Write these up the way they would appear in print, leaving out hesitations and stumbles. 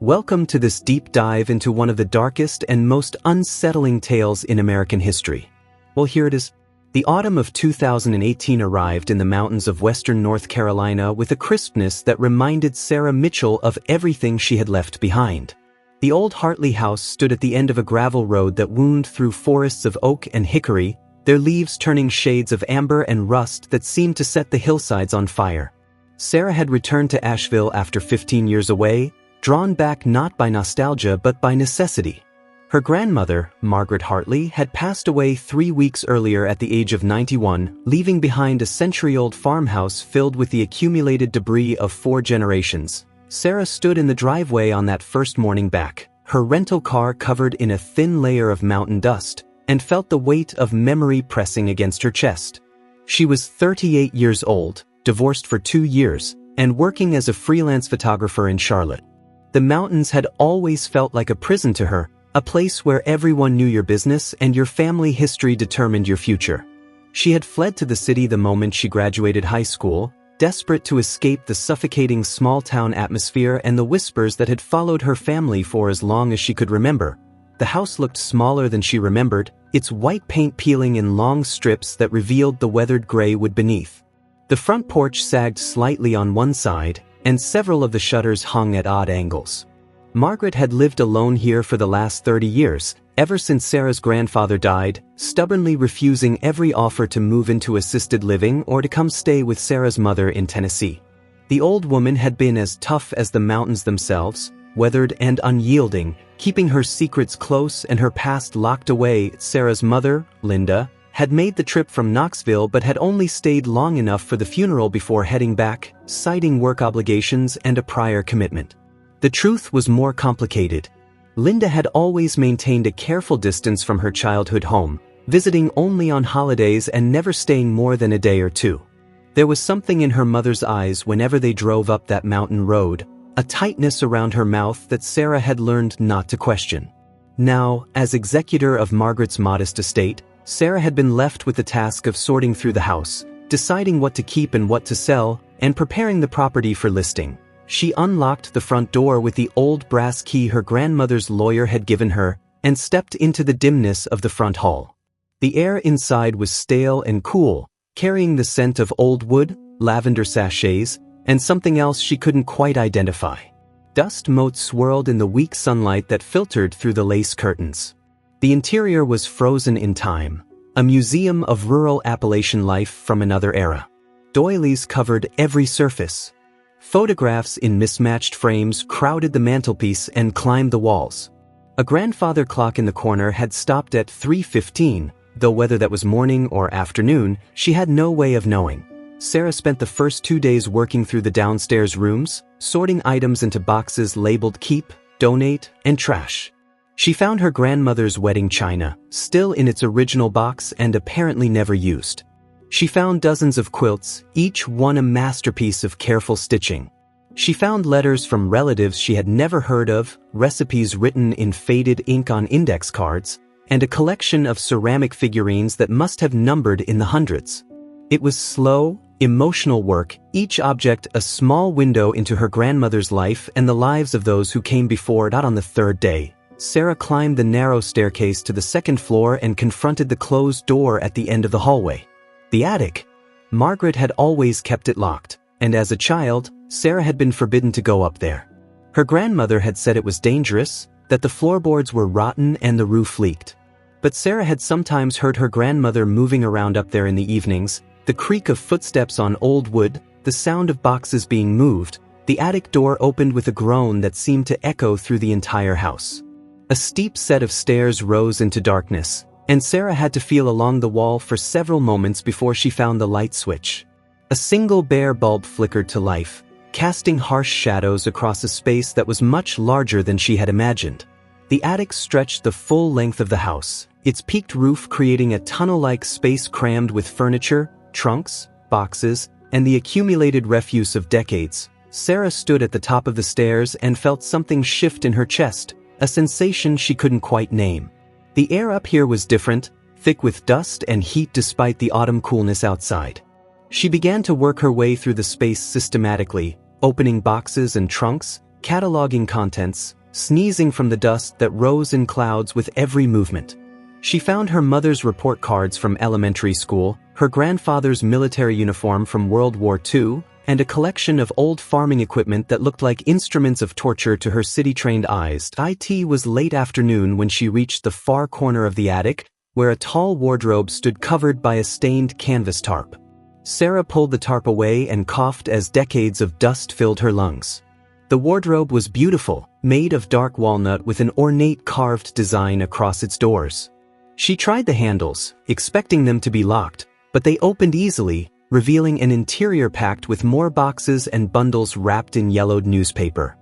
Welcome to this deep dive into one of the darkest and most unsettling tales in American history. Well, here it is. The autumn of 2018 arrived in the mountains of western North Carolina with a crispness that reminded Sarah Mitchell of everything she had left behind. The old Hartley house stood at the end of a gravel road that wound through forests of oak and hickory, their leaves turning shades of amber and rust that seemed to set the hillsides on fire. Sarah had returned to Asheville after 15 years away, drawn back not by nostalgia but by necessity. Her grandmother, Margaret Hartley, had passed away 3 weeks earlier at the age of 91, leaving behind a century-old farmhouse filled with the accumulated debris of 4 generations. Sarah stood in the driveway on that first morning back, her rental car covered in a thin layer of mountain dust, and felt the weight of memory pressing against her chest. She was 38 years old, divorced for 2 years, and working as a freelance photographer in Charlotte. The mountains had always felt like a prison to her, a place where everyone knew your business and your family history determined your future. She had fled to the city the moment she graduated high school, desperate to escape the suffocating small-town atmosphere and the whispers that had followed her family for as long as she could remember. The house looked smaller than she remembered, its white paint peeling in long strips that revealed the weathered gray wood beneath. The front porch sagged slightly on one side, and several of the shutters hung at odd angles. Margaret had lived alone here for the last 30 years, ever since Sarah's grandfather died, stubbornly refusing every offer to move into assisted living or to come stay with Sarah's mother in Tennessee. The old woman had been as tough as the mountains themselves, weathered and unyielding, keeping her secrets close and her past locked away. Sarah's mother, Linda, had made the trip from Knoxville but had only stayed long enough for the funeral before heading back, citing work obligations and a prior commitment. The truth was more complicated. Linda had always maintained a careful distance from her childhood home, visiting only on holidays and never staying more than a day or two. There was something in her mother's eyes whenever they drove up that mountain road, a tightness around her mouth that Sarah had learned not to question. Now, as executor of Margaret's modest estate, Sarah had been left with the task of sorting through the house, deciding what to keep and what to sell, and preparing the property for listing. She unlocked the front door with the old brass key her grandmother's lawyer had given her and stepped into the dimness of the front hall. The air inside was stale and cool, carrying the scent of old wood, lavender sachets, and something else she couldn't quite identify. Dust motes swirled in the weak sunlight that filtered through the lace curtains. The interior was frozen in time, a museum of rural Appalachian life from another era. Doilies covered every surface. Photographs in mismatched frames crowded the mantelpiece and climbed the walls. A grandfather clock in the corner had stopped at 3:15, though whether that was morning or afternoon, she had no way of knowing. Sarah spent the first 2 days working through the downstairs rooms, sorting items into boxes labeled keep, donate, and trash. She found her grandmother's wedding china, still in its original box and apparently never used. She found dozens of quilts, each one a masterpiece of careful stitching. She found letters from relatives she had never heard of, recipes written in faded ink on index cards, and a collection of ceramic figurines that must have numbered in the hundreds. It was slow, emotional work, each object a small window into her grandmother's life and the lives of those who came before. Not on the third day, Sarah climbed the narrow staircase to the second floor and confronted the closed door at the end of the hallway. The attic. Margaret had always kept it locked, and as a child, Sarah had been forbidden to go up there. Her grandmother had said it was dangerous, that the floorboards were rotten and the roof leaked. But Sarah had sometimes heard her grandmother moving around up there in the evenings, the creak of footsteps on old wood, the sound of boxes being moved. The attic door opened with a groan that seemed to echo through the entire house. A steep set of stairs rose into darkness, and Sarah had to feel along the wall for several moments before she found the light switch. A single bare bulb flickered to life, casting harsh shadows across a space that was much larger than she had imagined. The attic stretched the full length of the house, its peaked roof creating a tunnel-like space crammed with furniture, trunks, boxes, and the accumulated refuse of decades. Sarah stood at the top of the stairs and felt something shift in her chest, a sensation she couldn't quite name. The air up here was different, thick with dust and heat despite the autumn coolness outside. She began to work her way through the space systematically, opening boxes and trunks, cataloging contents, sneezing from the dust that rose in clouds with every movement. She found her mother's report cards from elementary school, her grandfather's military uniform from World War II, and a collection of old farming equipment that looked like instruments of torture to her city-trained eyes. It was late afternoon when she reached the far corner of the attic, where a tall wardrobe stood covered by a stained canvas tarp. Sarah pulled the tarp away and coughed as decades of dust filled her lungs. The wardrobe was beautiful, made of dark walnut with an ornate carved design across its doors. She tried the handles, expecting them to be locked, but they opened easily, revealing an interior packed with more boxes and bundles wrapped in yellowed newspaper.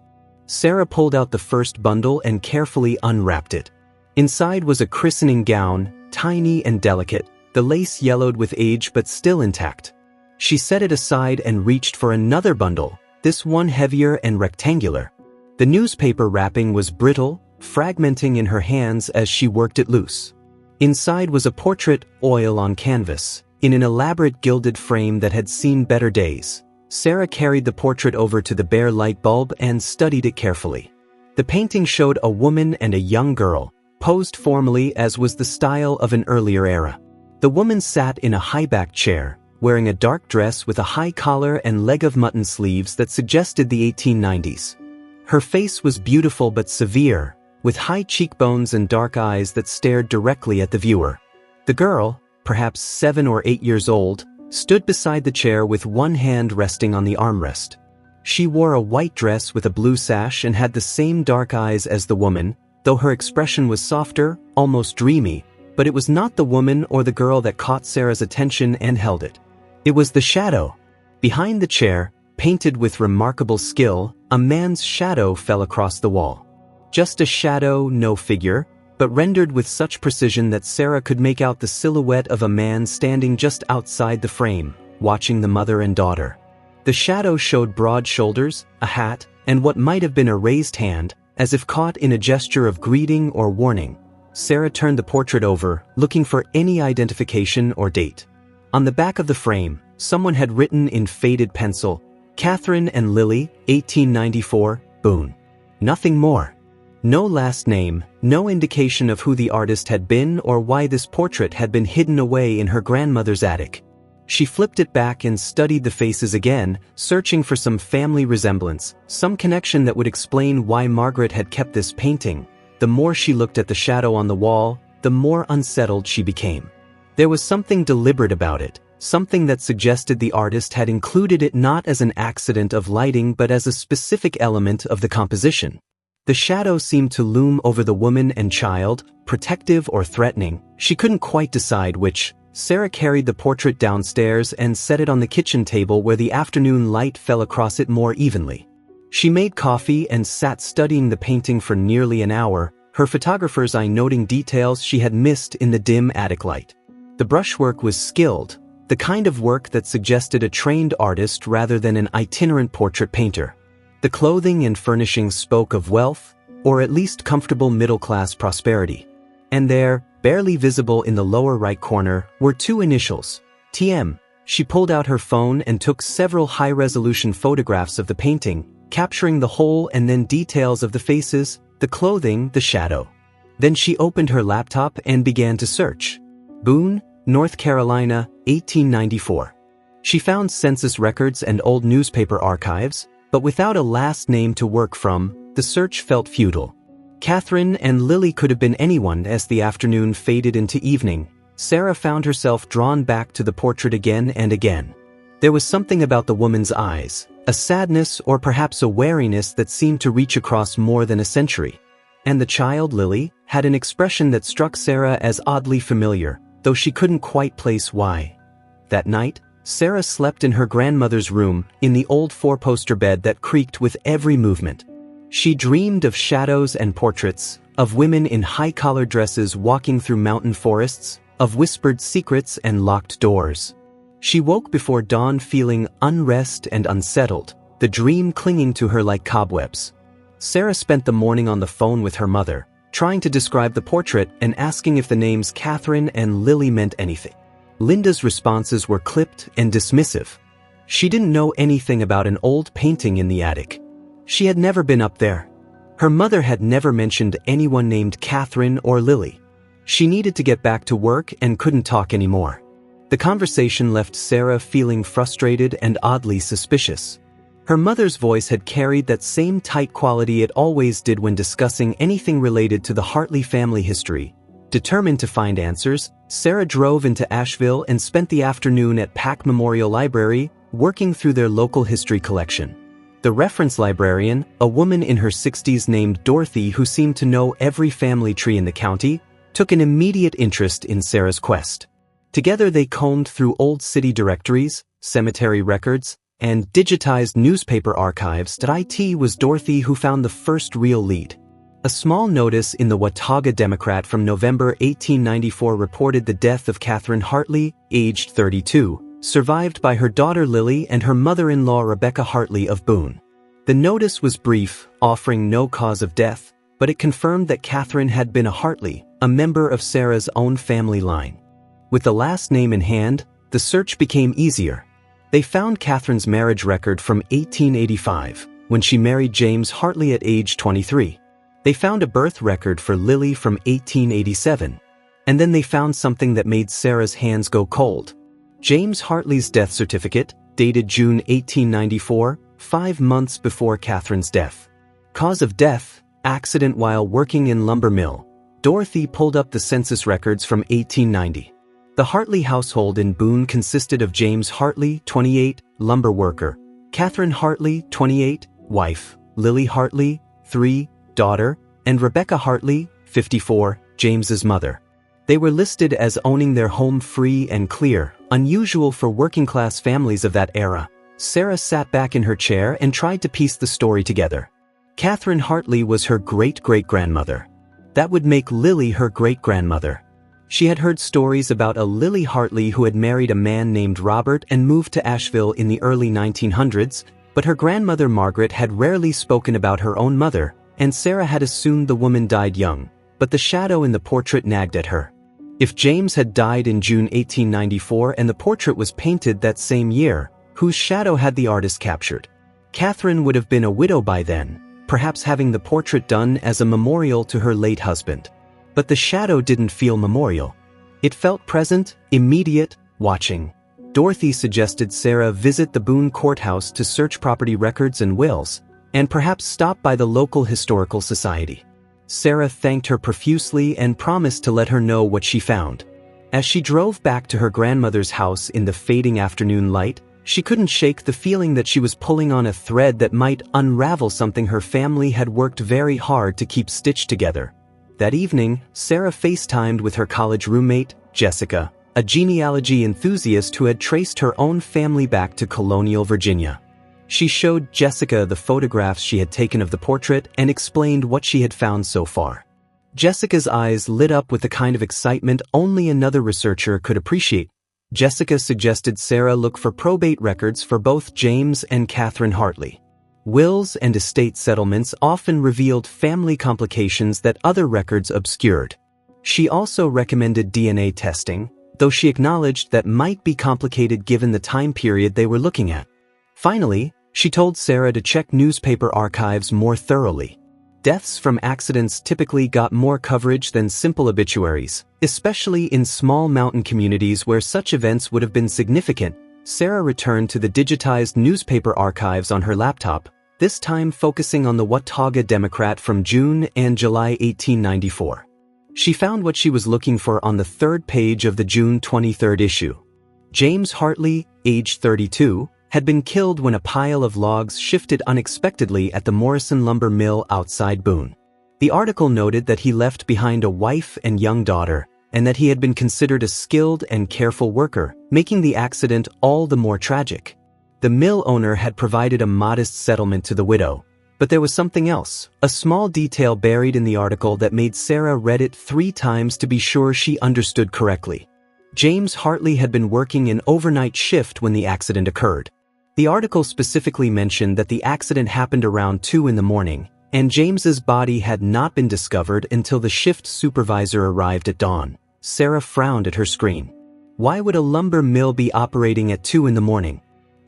Sarah pulled out the first bundle and carefully unwrapped it. Inside was a christening gown, tiny and delicate, the lace yellowed with age but still intact. She set it aside and reached for another bundle, this one heavier and rectangular. The newspaper wrapping was brittle, fragmenting in her hands as she worked it loose. Inside was a portrait, oil on canvas, in an elaborate gilded frame that had seen better days. Sarah carried the portrait over to the bare light bulb and studied it carefully. The painting showed a woman and a young girl, posed formally as was the style of an earlier era. The woman sat in a high-backed chair, wearing a dark dress with a high collar and leg of mutton sleeves that suggested the 1890s. Her face was beautiful but severe, with high cheekbones and dark eyes that stared directly at the viewer. The girl, perhaps 7 or 8 years old, stood beside the chair with one hand resting on the armrest. She wore a white dress with a blue sash and had the same dark eyes as the woman, though her expression was softer, almost dreamy, but it was not the woman or the girl that caught Sarah's attention and held it. It was the shadow. Behind the chair, painted with remarkable skill, a man's shadow fell across the wall. Just a shadow, no figure, but rendered with such precision that Sarah could make out the silhouette of a man standing just outside the frame, watching the mother and daughter. The shadow showed broad shoulders, a hat, and what might have been a raised hand, as if caught in a gesture of greeting or warning. Sarah turned the portrait over, looking for any identification or date. On the back of the frame, someone had written in faded pencil, "Catherine and Lily, 1894, Boone." Nothing more. No last name, no indication of who the artist had been or why this portrait had been hidden away in her grandmother's attic. She flipped it back and studied the faces again, searching for some family resemblance, some connection that would explain why Margaret had kept this painting. The more she looked at the shadow on the wall, the more unsettled she became. There was something deliberate about it, something that suggested the artist had included it not as an accident of lighting but as a specific element of the composition. The shadow seemed to loom over the woman and child, protective or threatening. She couldn't quite decide which. Sarah carried the portrait downstairs and set it on the kitchen table where the afternoon light fell across it more evenly. She made coffee and sat studying the painting for nearly an hour, her photographer's eye noting details she had missed in the dim attic light. The brushwork was skilled, the kind of work that suggested a trained artist rather than an itinerant portrait painter. The clothing and furnishings spoke of wealth, or at least comfortable middle-class prosperity. And there, barely visible in the lower right corner, were 2 initials, TM. She pulled out her phone and took several high-resolution photographs of the painting, capturing the whole and then details of the faces, the clothing, the shadow. Then she opened her laptop and began to search. Boone, North Carolina, 1894. She found census records and old newspaper archives, but without a last name to work from, the search felt futile. Catherine and Lily could have been anyone. As the afternoon faded into evening, Sarah found herself drawn back to the portrait again and again. There was something about the woman's eyes, a sadness or perhaps a wariness that seemed to reach across more than a century. And the child, Lily, had an expression that struck Sarah as oddly familiar, though she couldn't quite place why. That night, Sarah slept in her grandmother's room, in the old 4-poster bed that creaked with every movement. She dreamed of shadows and portraits, of women in high-collared dresses walking through mountain forests, of whispered secrets and locked doors. She woke before dawn feeling unrest and unsettled, the dream clinging to her like cobwebs. Sarah spent the morning on the phone with her mother, trying to describe the portrait and asking if the names Catherine and Lily meant anything. Linda's responses were clipped and dismissive. She didn't know anything about an old painting in the attic. She had never been up there. Her mother had never mentioned anyone named Catherine or Lily. She needed to get back to work and couldn't talk anymore. The conversation left Sarah feeling frustrated and oddly suspicious. Her mother's voice had carried that same tight quality it always did when discussing anything related to the Hartley family history. Determined to find answers, Sarah drove into Asheville and spent the afternoon at Pack Memorial Library, working through their local history collection. The reference librarian, a woman in her 60s named Dorothy who seemed to know every family tree in the county, took an immediate interest in Sarah's quest. Together they combed through old city directories, cemetery records, and digitized newspaper archives. It was Dorothy who found the first real lead. A small notice in the Watauga Democrat from November 1894 reported the death of Catherine Hartley, aged 32, survived by her daughter Lily and her mother-in-law Rebecca Hartley of Boone. The notice was brief, offering no cause of death, but it confirmed that Catherine had been a Hartley, a member of Sarah's own family line. With the last name in hand, the search became easier. They found Catherine's marriage record from 1885, when she married James Hartley at age 23. They found a birth record for Lily from 1887. And then they found something that made Sarah's hands go cold. James Hartley's death certificate, dated June 1894, 5 months before Catherine's death. Cause of death, accident while working in lumber mill. Dorothy pulled up the census records from 1890. The Hartley household in Boone consisted of James Hartley, 28, lumber worker, Catherine Hartley, 28, wife, Lily Hartley, 3, daughter, and Rebecca Hartley, 54, James's mother. They were listed as owning their home free and clear, unusual for working-class families of that era. Sarah sat back in her chair and tried to piece the story together. Catherine Hartley was her great-great-grandmother. That would make Lily her great-grandmother. She had heard stories about a Lily Hartley who had married a man named Robert and moved to Asheville in the early 1900s, but her grandmother Margaret had rarely spoken about her own mother, and Sarah had assumed the woman died young, but the shadow in the portrait nagged at her. If James had died in June 1894 and the portrait was painted that same year, whose shadow had the artist captured? Catherine would have been a widow by then, perhaps having the portrait done as a memorial to her late husband. But the shadow didn't feel memorial. It felt present, immediate, watching. Dorothy suggested Sarah visit the Boone courthouse to search property records and wills, and perhaps stop by the local historical society. Sarah thanked her profusely and promised to let her know what she found. As she drove back to her grandmother's house in the fading afternoon light, she couldn't shake the feeling that she was pulling on a thread that might unravel something her family had worked very hard to keep stitched together. That evening, Sarah FaceTimed with her college roommate, Jessica, a genealogy enthusiast who had traced her own family back to colonial Virginia. She showed Jessica the photographs she had taken of the portrait and explained what she had found so far. Jessica's eyes lit up with the kind of excitement only another researcher could appreciate. Jessica suggested Sarah look for probate records for both James and Catherine Hartley. Wills and estate settlements often revealed family complications that other records obscured. She also recommended DNA testing, though she acknowledged that might be complicated given the time period they were looking at. Finally, she told Sarah to check newspaper archives more thoroughly. Deaths from accidents typically got more coverage than simple obituaries, especially in small mountain communities where such events would have been significant. Sarah returned to the digitized newspaper archives on her laptop, this time focusing on the Watauga Democrat from June and July 1894. She found what she was looking for on the third page of the June 23 issue. James Hartley, age 32, had been killed when a pile of logs shifted unexpectedly at the Morrison lumber mill outside Boone. The article noted that he left behind a wife and young daughter, and that he had been considered a skilled and careful worker, making the accident all the more tragic. The mill owner had provided a modest settlement to the widow, but there was something else, a small detail buried in the article that made Sarah read it 3 times to be sure she understood correctly. James Hartley had been working an overnight shift when the accident occurred. The article specifically mentioned that the accident happened around 2 in the morning, and James's body had not been discovered until the shift supervisor arrived at dawn. Sarah frowned at her screen. Why would a lumber mill be operating at 2 in the morning?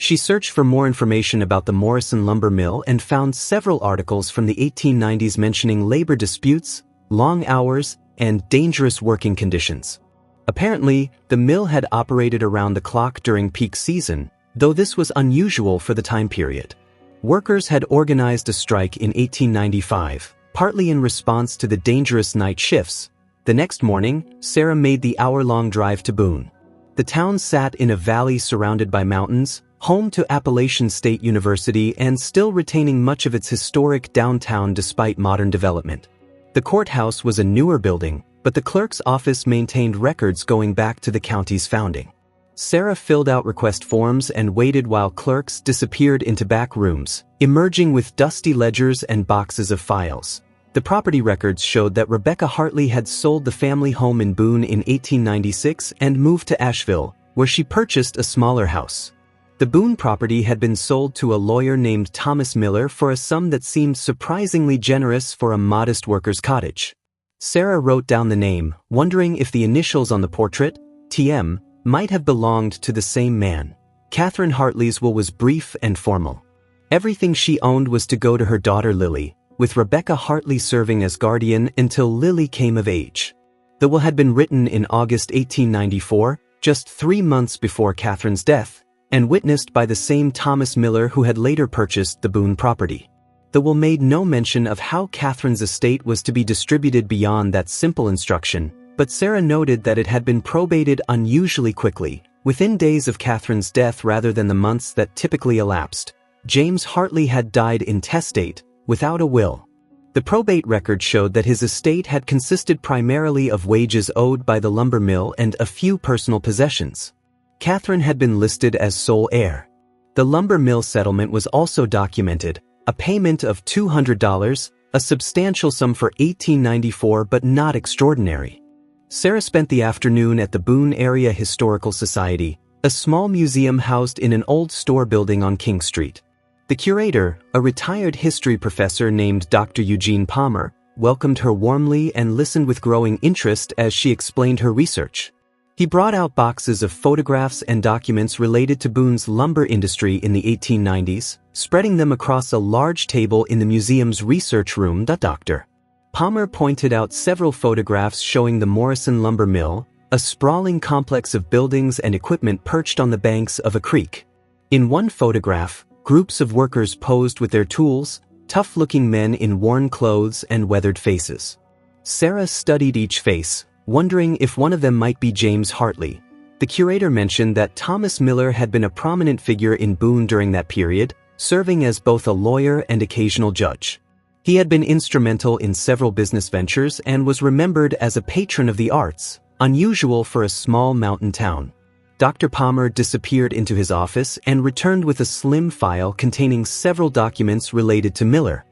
She searched for more information about the Morrison lumber mill and found several articles from the 1890s mentioning labor disputes, long hours, and dangerous working conditions. Apparently, the mill had operated around the clock during peak season, though this was unusual for the time period. Workers had organized a strike in 1895, partly in response to the dangerous night shifts. The next morning, Sarah made the hour-long drive to Boone. The town sat in a valley surrounded by mountains, home to Appalachian State University and still retaining much of its historic downtown despite modern development. The courthouse was a newer building, but the clerk's office maintained records going back to the county's founding. Sarah filled out request forms and waited while clerks disappeared into back rooms, emerging with dusty ledgers and boxes of files. The property records showed that Rebecca Hartley had sold the family home in Boone in 1896 and moved to Asheville, where she purchased a smaller house. The Boone property had been sold to a lawyer named Thomas Miller for a sum that seemed surprisingly generous for a modest worker's cottage. Sarah wrote down the name, wondering if the initials on the portrait, TM, might have belonged to the same man. Catherine Hartley's will was brief and formal. Everything she owned was to go to her daughter Lily, with Rebecca Hartley serving as guardian until Lily came of age. The will had been written in August 1894, just 3 months before Catherine's death, and witnessed by the same Thomas Miller who had later purchased the Boone property. The will made no mention of how Catherine's estate was to be distributed beyond that simple instruction, but Sarah noted that it had been probated unusually quickly, within days of Catherine's death rather than the months that typically elapsed. James Hartley had died intestate, without a will. The probate record showed that his estate had consisted primarily of wages owed by the lumber mill and a few personal possessions. Catherine had been listed as sole heir. The lumber mill settlement was also documented, a payment of $200, a substantial sum for 1894 but not extraordinary. Sarah spent the afternoon at the Boone Area Historical Society, a small museum housed in an old store building on King Street. The curator, a retired history professor named Dr. Eugene Palmer, welcomed her warmly and listened with growing interest as she explained her research. He brought out boxes of photographs and documents related to Boone's lumber industry in the 1890s, spreading them across a large table in the museum's research room. Dr. Palmer pointed out several photographs showing the Morrison lumber mill, a sprawling complex of buildings and equipment perched on the banks of a creek. In one photograph, groups of workers posed with their tools, tough-looking men in worn clothes and weathered faces. Sarah studied each face, wondering if one of them might be James Hartley. The curator mentioned that Thomas Miller had been a prominent figure in Boone during that period, serving as both a lawyer and occasional judge. He had been instrumental in several business ventures and was remembered as a patron of the arts, unusual for a small mountain town. Dr. Palmer disappeared into his office and returned with a slim file containing several documents related to Miller.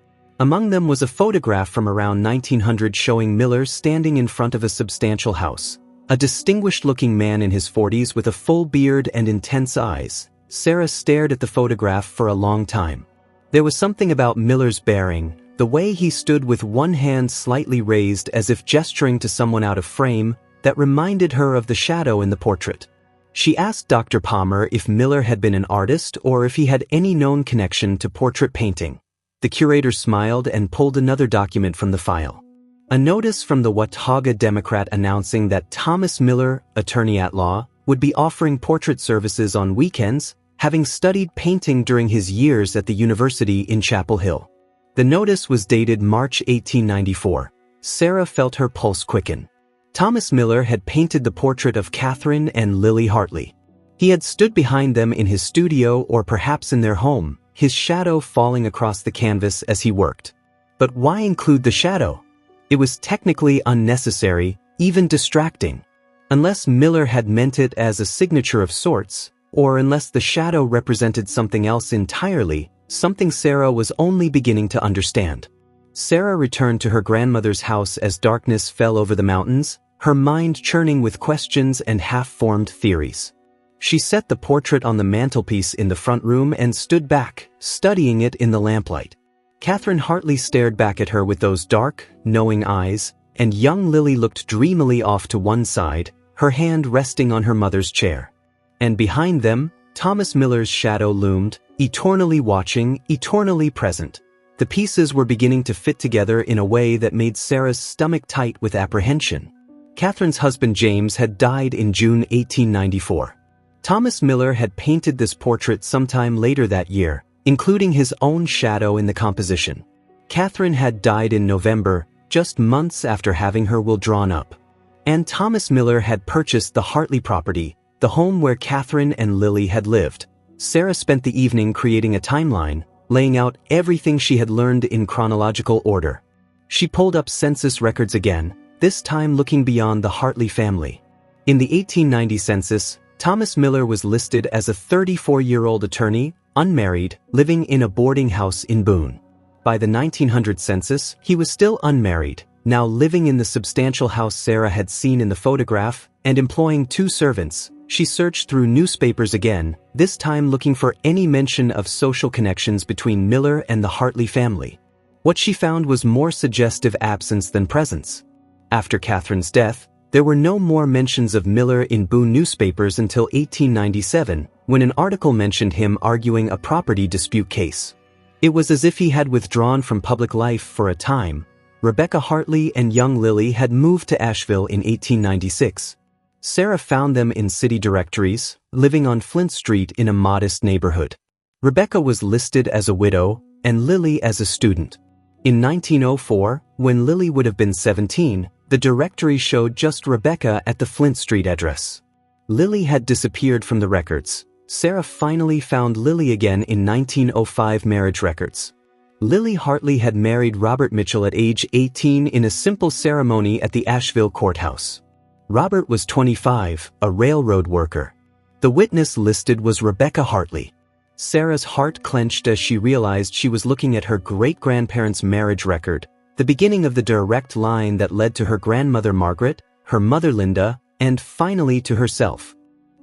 Among them was a photograph from around 1900 showing Miller standing in front of a substantial house. A distinguished-looking man in his 40s with a full beard and intense eyes. Sarah stared at the photograph for a long time. There was something about Miller's bearing, the way he stood with one hand slightly raised as if gesturing to someone out of frame, that reminded her of the shadow in the portrait. She asked Dr. Palmer if Miller had been an artist or if he had any known connection to portrait painting. The curator smiled and pulled another document from the file. A notice from the Watauga Democrat announcing that Thomas Miller, attorney at law, would be offering portrait services on weekends, having studied painting during his years at the university in Chapel Hill. The notice was dated March 1894. Sarah felt her pulse quicken. Thomas Miller had painted the portrait of Catherine and Lily Hartley. He had stood behind them in his studio or perhaps in their home, his shadow falling across the canvas as he worked. But why include the shadow? It was technically unnecessary, even distracting. Unless Miller had meant it as a signature of sorts, or unless the shadow represented something else entirely, something Sarah was only beginning to understand. Sarah returned to her grandmother's house as darkness fell over the mountains, her mind churning with questions and half-formed theories. She set the portrait on the mantelpiece in the front room and stood back, studying it in the lamplight. Catherine Hartley stared back at her with those dark, knowing eyes, and young Lily looked dreamily off to one side, her hand resting on her mother's chair. And behind them, Thomas Miller's shadow loomed, eternally watching, eternally present. The pieces were beginning to fit together in a way that made Sarah's stomach tight with apprehension. Catherine's husband James had died in June 1894. Thomas Miller had painted this portrait sometime later that year, including his own shadow in the composition. Catherine had died in November, just months after having her will drawn up. And Thomas Miller had purchased the Hartley property, the home where Catherine and Lily had lived. Sarah spent the evening creating a timeline, laying out everything she had learned in chronological order. She pulled up census records again, this time looking beyond the Hartley family. In the 1890 census, Thomas Miller was listed as a 34-year-old attorney, unmarried, living in a boarding house in Boone. By the 1900 census, he was still unmarried, now living in the substantial house Sarah had seen in the photograph, and employing 2 servants. She searched through newspapers again, this time looking for any mention of social connections between Miller and the Hartley family. What she found was more suggestive absence than presence. After Catherine's death, there were no more mentions of Miller in Boone newspapers until 1897, when an article mentioned him arguing a property dispute case. It was as if he had withdrawn from public life for a time. Rebecca Hartley and young Lily had moved to Asheville in 1896. Sarah found them in city directories, living on Flint Street in a modest neighborhood. Rebecca was listed as a widow, and Lily as a student. In 1904, when Lily would have been 17, the directory showed just Rebecca at the Flint Street address. Lily had disappeared from the records. Sarah finally found Lily again in 1905 marriage records. Lily Hartley had married Robert Mitchell at age 18 in a simple ceremony at the Asheville courthouse. Robert was 25, a railroad worker. The witness listed was Rebecca Hartley. Sarah's heart clenched as she realized she was looking at her great-grandparents' marriage record, the beginning of the direct line that led to her grandmother Margaret, her mother Linda, and finally to herself.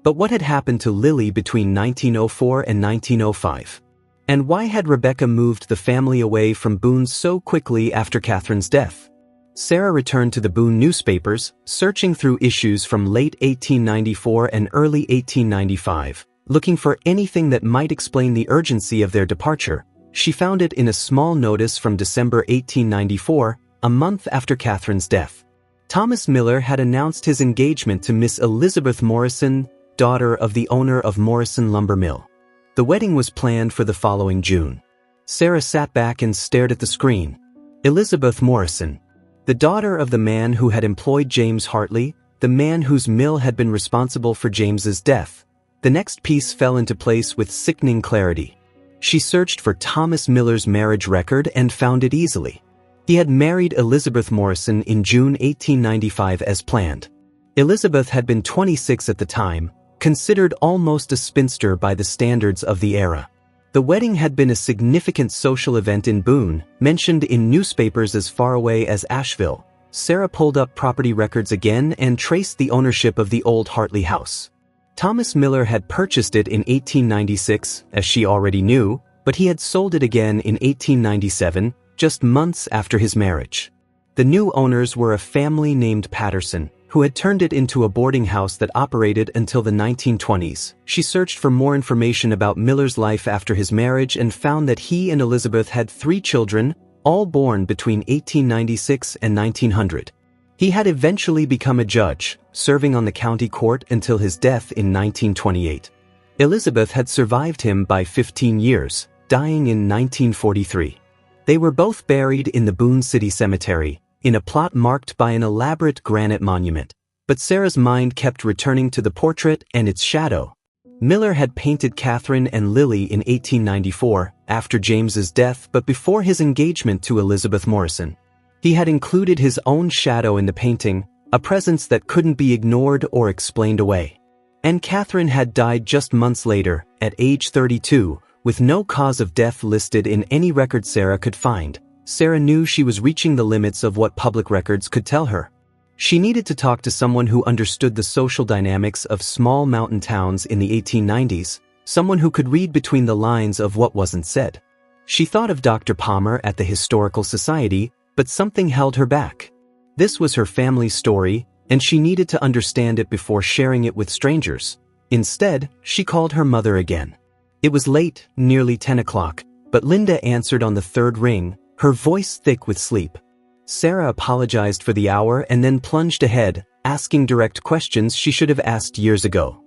But what had happened to Lily between 1904 and 1905? And why had Rebecca moved the family away from Boone so quickly after Catherine's death? Sarah returned to the Boone newspapers, searching through issues from late 1894 and early 1895, looking for anything that might explain the urgency of their departure. She found it in a small notice from December 1894, a month after Catherine's death. Thomas Miller had announced his engagement to Miss Elizabeth Morrison, daughter of the owner of Morrison Lumber Mill. The wedding was planned for the following June. Sarah sat back and stared at the screen. Elizabeth Morrison, the daughter of the man who had employed James Hartley, the man whose mill had been responsible for James's death. The next piece fell into place with sickening clarity. She searched for Thomas Miller's marriage record and found it easily. He had married Elizabeth Morrison in June 1895 as planned. Elizabeth had been 26 at the time, considered almost a spinster by the standards of the era. The wedding had been a significant social event in Boone, mentioned in newspapers as far away as Asheville. Sarah pulled up property records again and traced the ownership of the old Hartley house. Thomas Miller had purchased it in 1896, as she already knew, but he had sold it again in 1897, just months after his marriage. The new owners were a family named Patterson, who had turned it into a boarding house that operated until the 1920s. She searched for more information about Miller's life after his marriage and found that he and Elizabeth had 3 children, all born between 1896 and 1900. He had eventually become a judge, serving on the county court until his death in 1928. Elizabeth had survived him by 15 years, dying in 1943. They were both buried in the Boone City Cemetery, in a plot marked by an elaborate granite monument. But Sarah's mind kept returning to the portrait and its shadow. Miller had painted Catherine and Lily in 1894, after James's death but before his engagement to Elizabeth Morrison. He had included his own shadow in the painting, a presence that couldn't be ignored or explained away. And Catherine had died just months later, at age 32, with no cause of death listed in any record Sarah could find. Sarah knew she was reaching the limits of what public records could tell her. She needed to talk to someone who understood the social dynamics of small mountain towns in the 1890s, someone who could read between the lines of what wasn't said. She thought of Dr. Palmer at the Historical Society, but something held her back. This was her family's story, and she needed to understand it before sharing it with strangers. Instead, she called her mother again. It was late, nearly 10 o'clock, but Linda answered on the third ring, her voice thick with sleep. Sarah apologized for the hour and then plunged ahead, asking direct questions she should have asked years ago.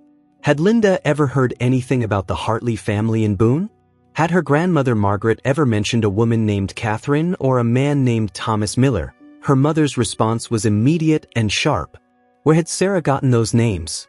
Had Linda ever heard anything about the Hartley family in Boone? Had her grandmother Margaret ever mentioned a woman named Catherine or a man named Thomas Miller? Her mother's response was immediate and sharp. Where had Sarah gotten those names?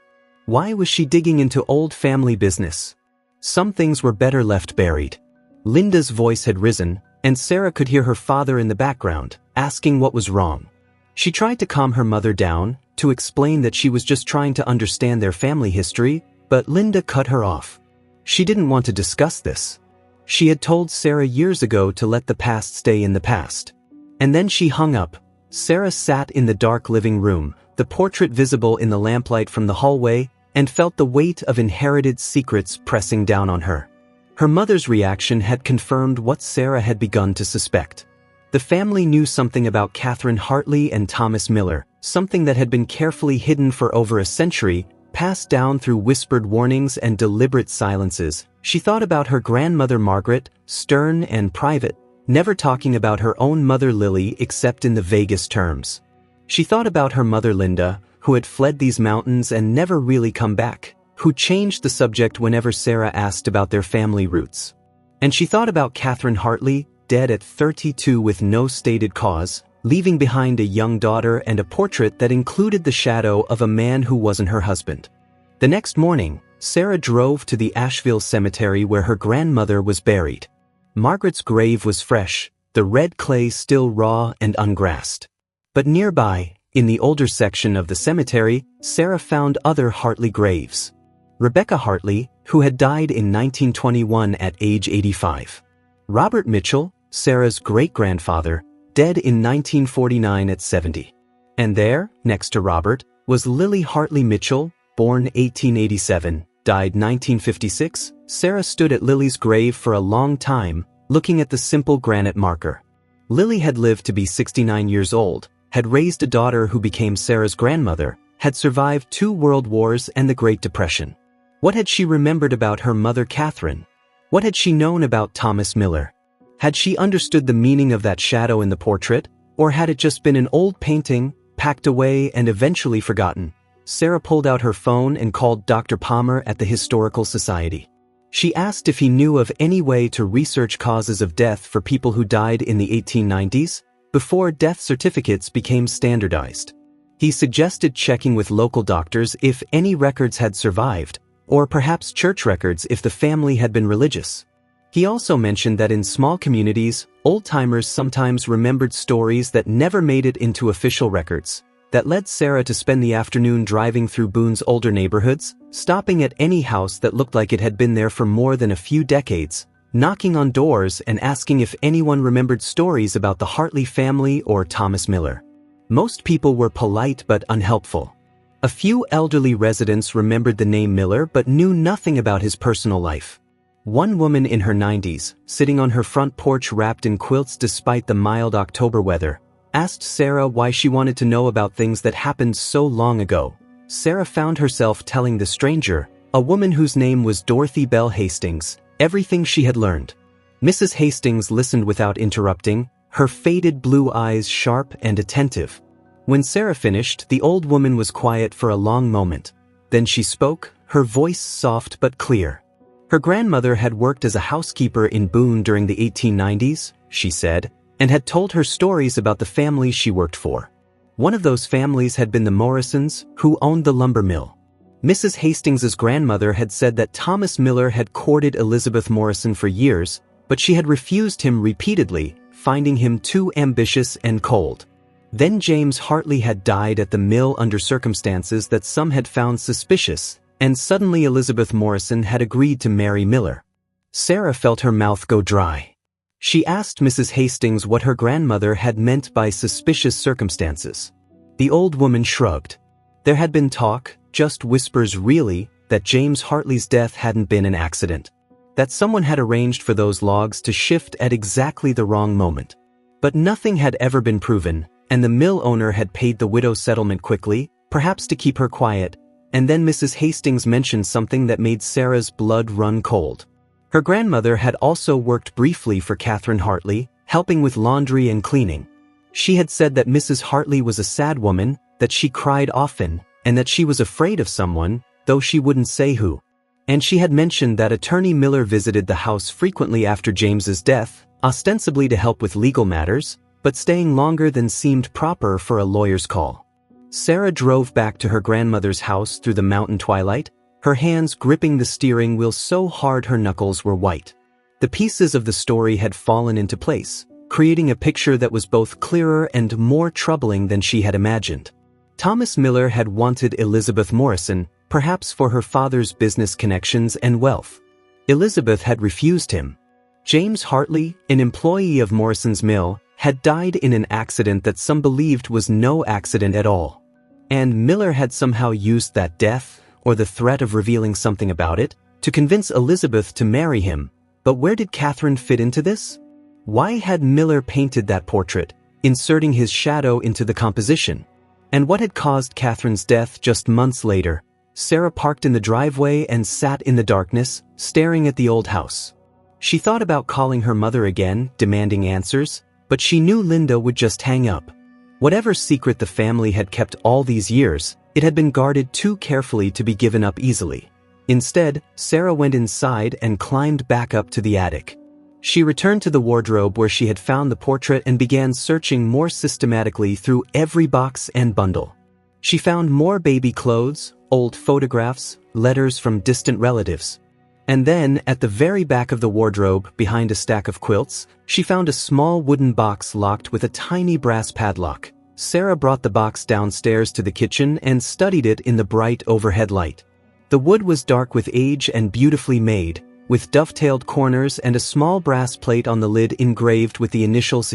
Why was she digging into old family business? Some things were better left buried. Linda's voice had risen, and Sarah could hear her father in the background, asking what was wrong. She tried to calm her mother down, to explain that she was just trying to understand their family history, but Linda cut her off. She didn't want to discuss this. She had told Sarah years ago to let the past stay in the past. And then she hung up. Sarah sat in the dark living room, the portrait visible in the lamplight from the hallway, and felt the weight of inherited secrets pressing down on her. Her mother's reaction had confirmed what Sarah had begun to suspect. The family knew something about Catherine Hartley and Thomas Miller, something that had been carefully hidden for over a century, passed down through whispered warnings and deliberate silences. She thought about her grandmother Margaret, stern and private, never talking about her own mother Lily except in the vaguest terms. She thought about her mother Linda, who had fled these mountains and never really come back, who changed the subject whenever Sarah asked about their family roots. And she thought about Catherine Hartley, dead at 32 with no stated cause, leaving behind a young daughter and a portrait that included the shadow of a man who wasn't her husband. The next morning, Sarah drove to the Asheville cemetery where her grandmother was buried. Margaret's grave was fresh, the red clay still raw and ungrassed. But nearby, in the older section of the cemetery, Sarah found other Hartley graves. Rebecca Hartley, who had died in 1921 at age 85. Robert Mitchell, Sarah's great-grandfather, dead in 1949 at 70. And there, next to Robert, was Lily Hartley Mitchell, born 1887, died 1956. Sarah stood at Lily's grave for a long time, looking at the simple granite marker. Lily had lived to be 69 years old, had raised a daughter who became Sarah's grandmother, had survived 2 world wars and the Great Depression. What had she remembered about her mother Catherine? What had she known about Thomas Miller? Had she understood the meaning of that shadow in the portrait, or had it just been an old painting, packed away and eventually forgotten? Sarah pulled out her phone and called Dr. Palmer at the Historical Society. She asked if he knew of any way to research causes of death for people who died in the 1890s, before death certificates became standardized. He suggested checking with local doctors if any records had survived, or perhaps church records if the family had been religious. He also mentioned that in small communities, old-timers sometimes remembered stories that never made it into official records. That led Sarah to spend the afternoon driving through Boone's older neighborhoods, stopping at any house that looked like it had been there for more than a few decades, knocking on doors and asking if anyone remembered stories about the Hartley family or Thomas Miller. Most people were polite but unhelpful. A few elderly residents remembered the name Miller but knew nothing about his personal life. One woman in her 90s, sitting on her front porch wrapped in quilts despite the mild October weather, asked Sarah why she wanted to know about things that happened so long ago. Sarah found herself telling the stranger, a woman whose name was Dorothy Bell Hastings, everything she had learned. Mrs. Hastings listened without interrupting, her faded blue eyes sharp and attentive. When Sarah finished, the old woman was quiet for a long moment. Then she spoke, her voice soft but clear. Her grandmother had worked as a housekeeper in Boone during the 1890s, she said, and had told her stories about the families she worked for. One of those families had been the Morrisons, who owned the lumber mill. Mrs. Hastings's grandmother had said that Thomas Miller had courted Elizabeth Morrison for years, but she had refused him repeatedly, finding him too ambitious and cold. Then James Hartley had died at the mill under circumstances that some had found suspicious, and suddenly Elizabeth Morrison had agreed to marry Miller. Sarah felt her mouth go dry. She asked Mrs. Hastings what her grandmother had meant by suspicious circumstances. The old woman shrugged. There had been talk, just whispers really, that James Hartley's death hadn't been an accident. That someone had arranged for those logs to shift at exactly the wrong moment. But nothing had ever been proven, and the mill owner had paid the widow's settlement quickly, perhaps to keep her quiet, and then Mrs. Hastings mentioned something that made Sarah's blood run cold. Her grandmother had also worked briefly for Catherine Hartley, helping with laundry and cleaning. She had said that Mrs. Hartley was a sad woman, that she cried often, and that she was afraid of someone, though she wouldn't say who. And she had mentioned that Attorney Miller visited the house frequently after James's death, ostensibly to help with legal matters, but staying longer than seemed proper for a lawyer's call. Sarah drove back to her grandmother's house through the mountain twilight, her hands gripping the steering wheel so hard her knuckles were white. The pieces of the story had fallen into place, creating a picture that was both clearer and more troubling than she had imagined. Thomas Miller had wanted Elizabeth Morrison, perhaps for her father's business connections and wealth. Elizabeth had refused him. James Hartley, an employee of Morrison's mill, had died in an accident that some believed was no accident at all. And Miller had somehow used that death, or the threat of revealing something about it, to convince Elizabeth to marry him. But where did Catherine fit into this? Why had Miller painted that portrait, inserting his shadow into the composition? And what had caused Catherine's death just months later? Sarah parked in the driveway and sat in the darkness, staring at the old house. She thought about calling her mother again, demanding answers, but she knew Linda would just hang up. Whatever secret the family had kept all these years, it had been guarded too carefully to be given up easily. Instead, Sarah went inside and climbed back up to the attic. She returned to the wardrobe where she had found the portrait and began searching more systematically through every box and bundle. She found more baby clothes, old photographs, letters from distant relatives. And then, at the very back of the wardrobe, behind a stack of quilts, she found a small wooden box locked with a tiny brass padlock. Sarah brought the box downstairs to the kitchen and studied it in the bright overhead light. The wood was dark with age and beautifully made, with dovetailed corners and a small brass plate on the lid engraved with the initials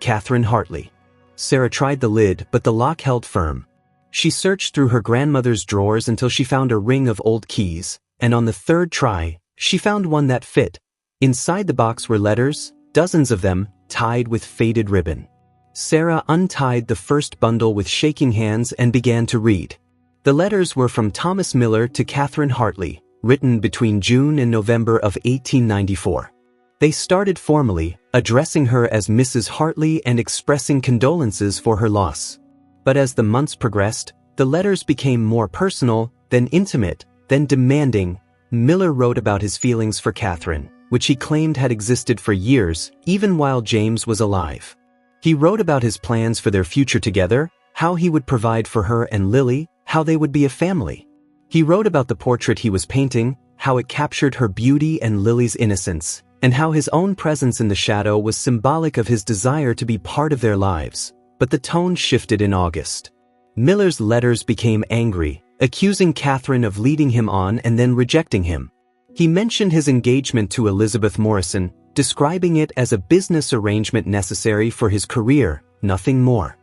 Catherine Hartley. Sarah tried the lid, but the lock held firm. She searched through her grandmother's drawers until she found a ring of old keys, and on the third try, she found one that fit. Inside the box were letters, dozens of them, tied with faded ribbon. Sarah untied the first bundle with shaking hands and began to read. The letters were from Thomas Miller to Catherine Hartley, written between June and November of 1894. They started formally, addressing her as Mrs. Hartley and expressing condolences for her loss. But as the months progressed, the letters became more personal, then intimate, then demanding. Miller wrote about his feelings for Catherine, which he claimed had existed for years, even while James was alive. He wrote about his plans for their future together, how he would provide for her and Lily, how they would be a family. He wrote about the portrait he was painting, how it captured her beauty and Lily's innocence, and how his own presence in the shadow was symbolic of his desire to be part of their lives. But the tone shifted in August. Miller's letters became angry, accusing Catherine of leading him on and then rejecting him. He mentioned his engagement to Elizabeth Morrison, describing it as a business arrangement necessary for his career, nothing more.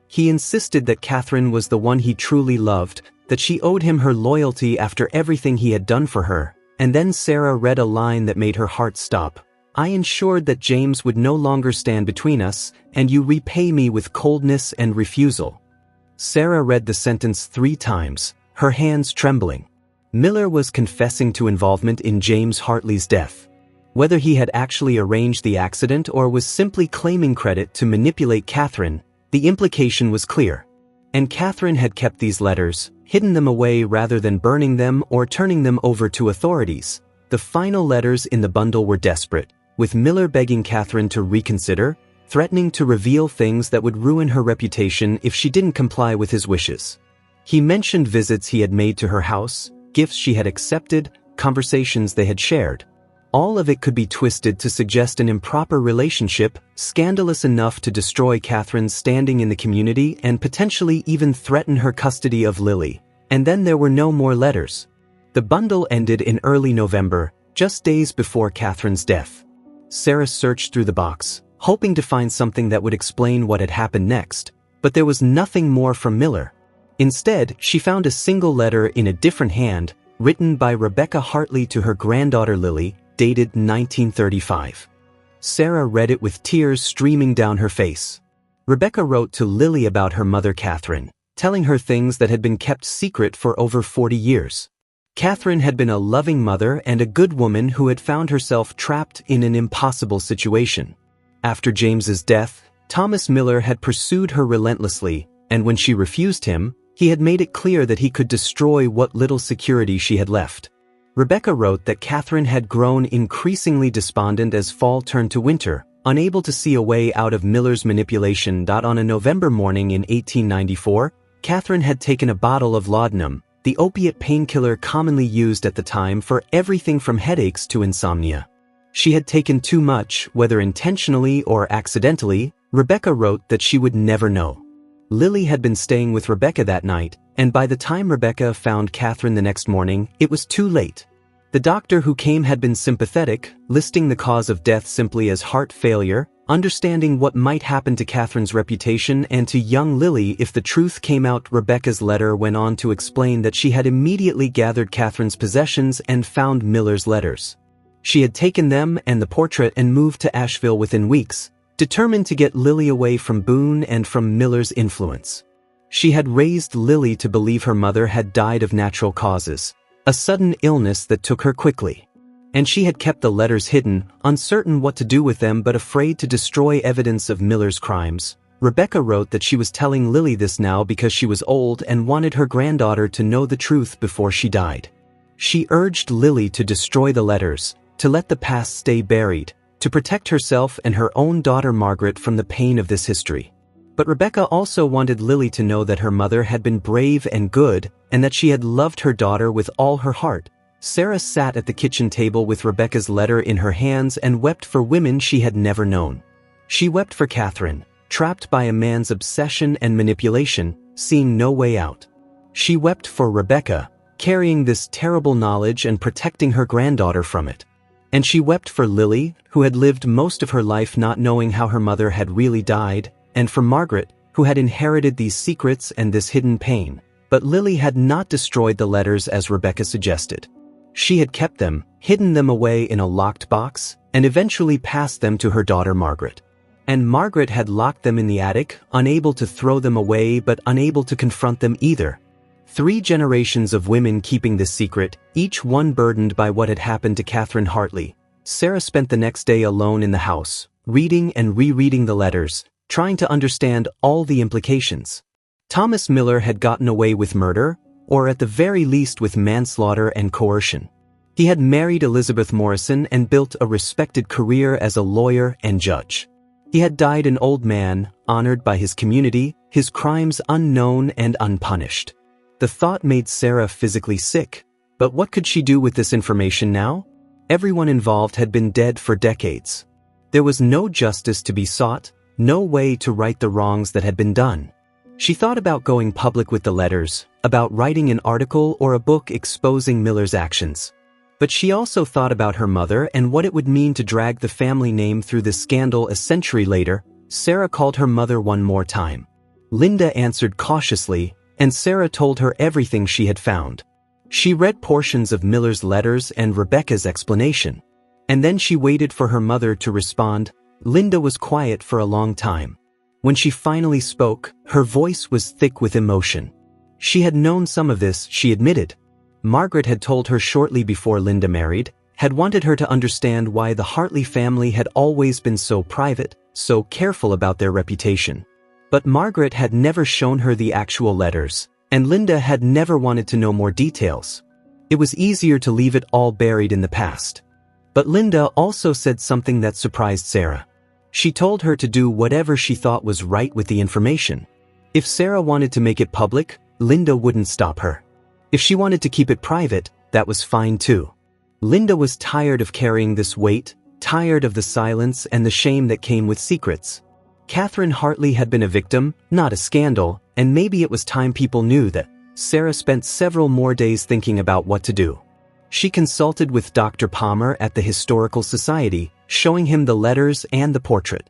He insisted that Catherine was the one he truly loved, that she owed him her loyalty after everything he had done for her, and then Sarah read a line that made her heart stop. "I ensured that James would no longer stand between us, and you repay me with coldness and refusal." Sarah read the sentence 3 times, her hands trembling. Miller was confessing to involvement in James Hartley's death. Whether he had actually arranged the accident or was simply claiming credit to manipulate Catherine, the implication was clear. And Catherine had kept these letters, hidden them away rather than burning them or turning them over to authorities. The final letters in the bundle were desperate, with Miller begging Catherine to reconsider, threatening to reveal things that would ruin her reputation if she didn't comply with his wishes. He mentioned visits he had made to her house, gifts she had accepted, conversations they had shared. All of it could be twisted to suggest an improper relationship, scandalous enough to destroy Catherine's standing in the community and potentially even threaten her custody of Lily. And then there were no more letters. The bundle ended in early November, just days before Catherine's death. Sarah searched through the box, hoping to find something that would explain what had happened next, but there was nothing more from Miller. Instead, she found a single letter in a different hand, written by Rebecca Hartley to her granddaughter Lily, dated 1935. Sarah read it with tears streaming down her face. Rebecca wrote to Lily about her mother Catherine. telling her things that had been kept secret for over 40 years. Catherine had been a loving mother and a good woman who had found herself trapped in an impossible situation. After James's death, Thomas Miller had pursued her relentlessly, and when she refused him, he had made it clear that he could destroy what little security she had left. Rebecca wrote that Catherine had grown increasingly despondent as fall turned to winter, unable to see a way out of Miller's manipulation. On a November morning in 1894, Catherine had taken a bottle of laudanum, the opiate painkiller commonly used at the time for everything from headaches to insomnia. She had taken too much, whether intentionally or accidentally. Rebecca wrote that she would never know. Lily had been staying with Rebecca that night, and by the time Rebecca found Catherine the next morning, it was too late. The doctor who came had been sympathetic, listing the cause of death simply as heart failure, understanding what might happen to Catherine's reputation and to young Lily if the truth came out. Rebecca's letter went on to explain that she had immediately gathered Catherine's possessions and found Miller's letters. She had taken them and the portrait and moved to Asheville within weeks, determined to get Lily away from Boone and from Miller's influence. She had raised Lily to believe her mother had died of natural causes, a sudden illness that took her quickly. And she had kept the letters hidden, uncertain what to do with them but afraid to destroy evidence of Miller's crimes. Rebecca wrote that she was telling Lily this now because she was old and wanted her granddaughter to know the truth before she died. She urged Lily to destroy the letters, to let the past stay buried, to protect herself and her own daughter Margaret from the pain of this history. But Rebecca also wanted Lily to know that her mother had been brave and good, and that she had loved her daughter with all her heart. Sarah sat at the kitchen table with Rebecca's letter in her hands and wept for women she had never known. She wept for Catherine, trapped by a man's obsession and manipulation, seeing no way out. She wept for Rebecca, carrying this terrible knowledge and protecting her granddaughter from it. And she wept for Lily, who had lived most of her life not knowing how her mother had really died, and for Margaret, who had inherited these secrets and this hidden pain. But Lily had not destroyed the letters as Rebecca suggested. She had kept them, hidden them away in a locked box, and eventually passed them to her daughter Margaret. And Margaret had locked them in the attic, unable to throw them away but unable to confront them either. 3 generations of women keeping this secret, each one burdened by what had happened to Catherine Hartley. Sarah spent the next day alone in the house, reading and rereading the letters, trying to understand all the implications. Thomas Miller had gotten away with murder, or at the very least with manslaughter and coercion. He had married Elizabeth Morrison and built a respected career as a lawyer and judge. He had died an old man, honored by his community, his crimes unknown and unpunished. The thought made Sarah physically sick, but what could she do with this information now? Everyone involved had been dead for decades. There was no justice to be sought, no way to right the wrongs that had been done. She thought about going public with the letters, about writing an article or a book exposing Miller's actions. But she also thought about her mother and what it would mean to drag the family name through this scandal. A century later, Sarah called her mother one more time. Linda answered cautiously, and Sarah told her everything she had found. She read portions of Miller's letters and Rebecca's explanation. And then she waited for her mother to respond. Linda was quiet for a long time. When she finally spoke, her voice was thick with emotion. She had known some of this, she admitted. Margaret had told her shortly before Linda married, had wanted her to understand why the Hartley family had always been so private, so careful about their reputation. But Margaret had never shown her the actual letters, and Linda had never wanted to know more details. It was easier to leave it all buried in the past. But Linda also said something that surprised Sarah. She told her to do whatever she thought was right with the information. If Sarah wanted to make it public, Linda wouldn't stop her. If she wanted to keep it private, that was fine too. Linda was tired of carrying this weight, tired of the silence and the shame that came with secrets. Catherine Hartley had been a victim, not a scandal, and maybe it was time people knew that. Sarah spent several more days thinking about what to do. She consulted with Dr. Palmer at the Historical Society, showing him the letters and the portrait.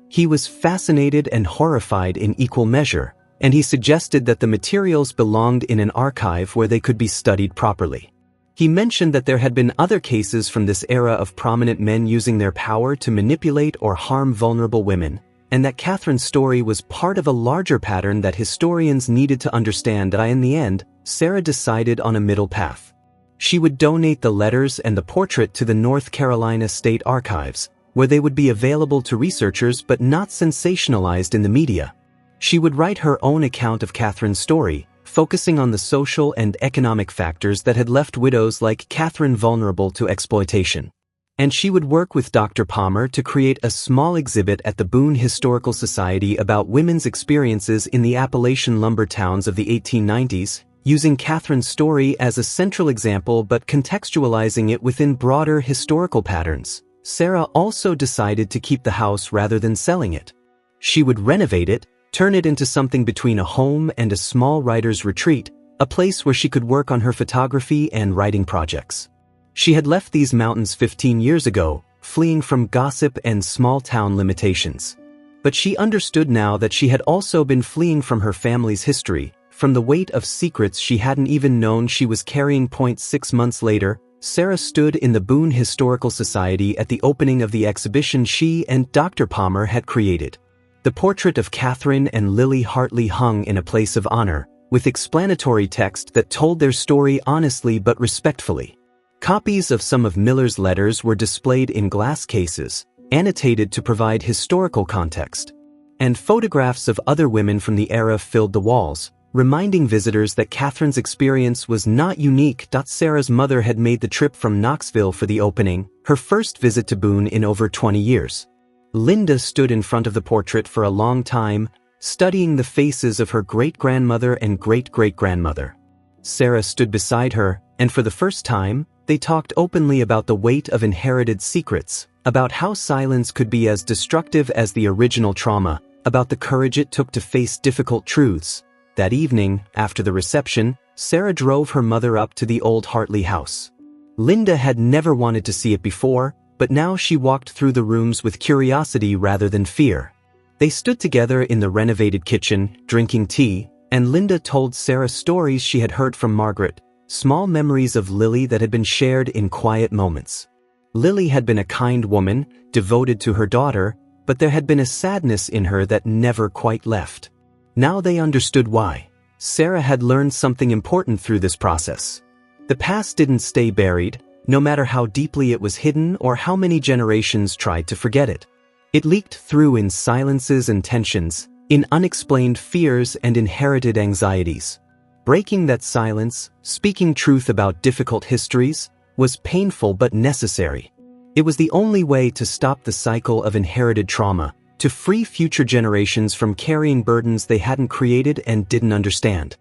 He was fascinated and horrified in equal measure, and he suggested that the materials belonged in an archive where they could be studied properly. He mentioned that there had been other cases from this era of prominent men using their power to manipulate or harm vulnerable women, and that Catherine's story was part of a larger pattern that historians needed to understand. In the end, Sarah decided on a middle path. She would donate the letters and the portrait to the North Carolina State Archives, where they would be available to researchers but not sensationalized in the media. She would write her own account of Catherine's story, focusing on the social and economic factors that had left widows like Catherine vulnerable to exploitation. And she would work with Dr. Palmer to create a small exhibit at the Boone Historical Society about women's experiences in the Appalachian lumber towns of the 1890s, using Catherine's story as a central example but contextualizing it within broader historical patterns. Sarah also decided to keep the house rather than selling it. She would renovate it, turn it into something between a home and a small writer's retreat, a place where she could work on her photography and writing projects. She had left these mountains 15 years ago, fleeing from gossip and small-town limitations. But she understood now that she had also been fleeing from her family's history, from the weight of secrets she hadn't even known she was carrying. 6 months later, Sarah stood in the Boone Historical Society at the opening of the exhibition she and Dr. Palmer had created. The portrait of Catherine and Lily Hartley hung in a place of honor, with explanatory text that told their story honestly but respectfully. Copies of some of Miller's letters were displayed in glass cases, annotated to provide historical context. And photographs of other women from the era filled the walls, reminding visitors that Catherine's experience was not unique. Sarah's mother had made the trip from Knoxville for the opening, her first visit to Boone in over 20 years. Linda stood in front of the portrait for a long time, studying the faces of her great-grandmother and great-great-grandmother. Sarah stood beside her, and for the first time, they talked openly about the weight of inherited secrets, about how silence could be as destructive as the original trauma, about the courage it took to face difficult truths. That evening, after the reception, Sarah drove her mother up to the old Hartley house. Linda had never wanted to see it before, but now she walked through the rooms with curiosity rather than fear. They stood together in the renovated kitchen, drinking tea, and Linda told Sarah stories she had heard from Margaret, small memories of Lily that had been shared in quiet moments. Lily had been a kind woman, devoted to her daughter, but there had been a sadness in her that never quite left. Now they understood why. Sarah had learned something important through this process. The past didn't stay buried, no matter how deeply it was hidden or how many generations tried to forget it. It leaked through in silences and tensions, in unexplained fears and inherited anxieties. Breaking that silence, speaking truth about difficult histories, was painful but necessary. It was the only way to stop the cycle of inherited trauma, to free future generations from carrying burdens they hadn't created and didn't understand.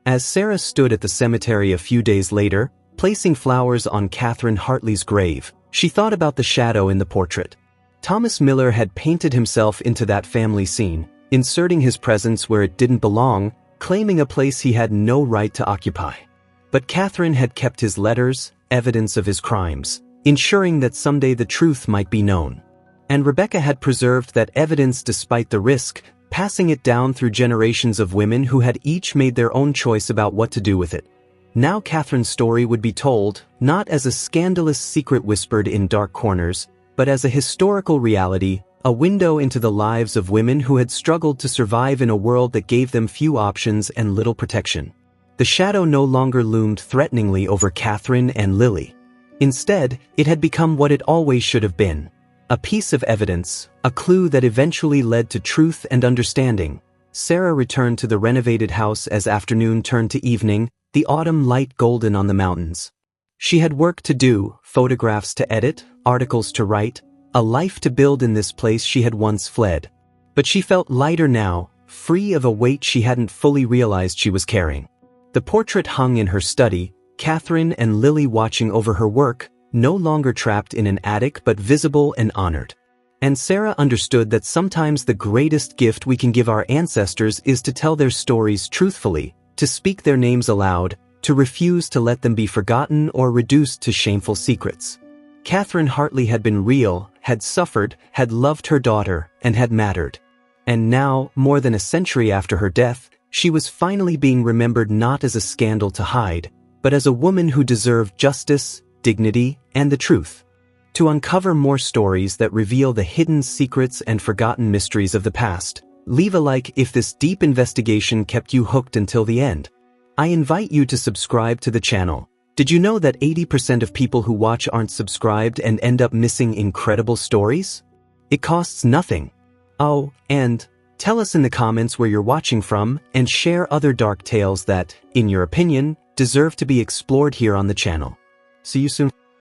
As Sarah stood at the cemetery a few days later, placing flowers on Catherine Hartley's grave, she thought about the shadow in the portrait. Thomas Miller had painted himself into that family scene, inserting his presence where it didn't belong, claiming a place he had no right to occupy. But Catherine had kept his letters, evidence of his crimes, ensuring that someday the truth might be known. And Rebecca had preserved that evidence despite the risk, passing it down through generations of women who had each made their own choice about what to do with it. Now Catherine's story would be told, not as a scandalous secret whispered in dark corners, but as a historical reality, a window into the lives of women who had struggled to survive in a world that gave them few options and little protection. The shadow no longer loomed threateningly over Catherine and Lily. Instead, it had become what it always should have been. A piece of evidence, a clue that eventually led to truth and understanding. Sarah returned to the renovated house as afternoon turned to evening, the autumn light golden on the mountains. She had work to do, photographs to edit, articles to write, a life to build in this place she had once fled. But she felt lighter now, free of a weight she hadn't fully realized she was carrying. The portrait hung in her study, Catherine and Lily watching over her work, no longer trapped in an attic but visible and honored. And Sarah understood that sometimes the greatest gift we can give our ancestors is to tell their stories truthfully, to speak their names aloud, to refuse to let them be forgotten or reduced to shameful secrets. Catherine Hartley had been real, had suffered, had loved her daughter, and had mattered. And now, more than a century after her death, she was finally being remembered not as a scandal to hide, but as a woman who deserved justice, dignity, and the truth. to uncover more stories that reveal the hidden secrets and forgotten mysteries of the past. Leave a like if this deep investigation kept you hooked until the end. I invite you to subscribe to the channel. Did you know that 80% of people who watch aren't subscribed and end up missing incredible stories? It costs nothing. Oh, and tell us in the comments where you're watching from and share other dark tales that, in your opinion, deserve to be explored here on the channel. See you soon.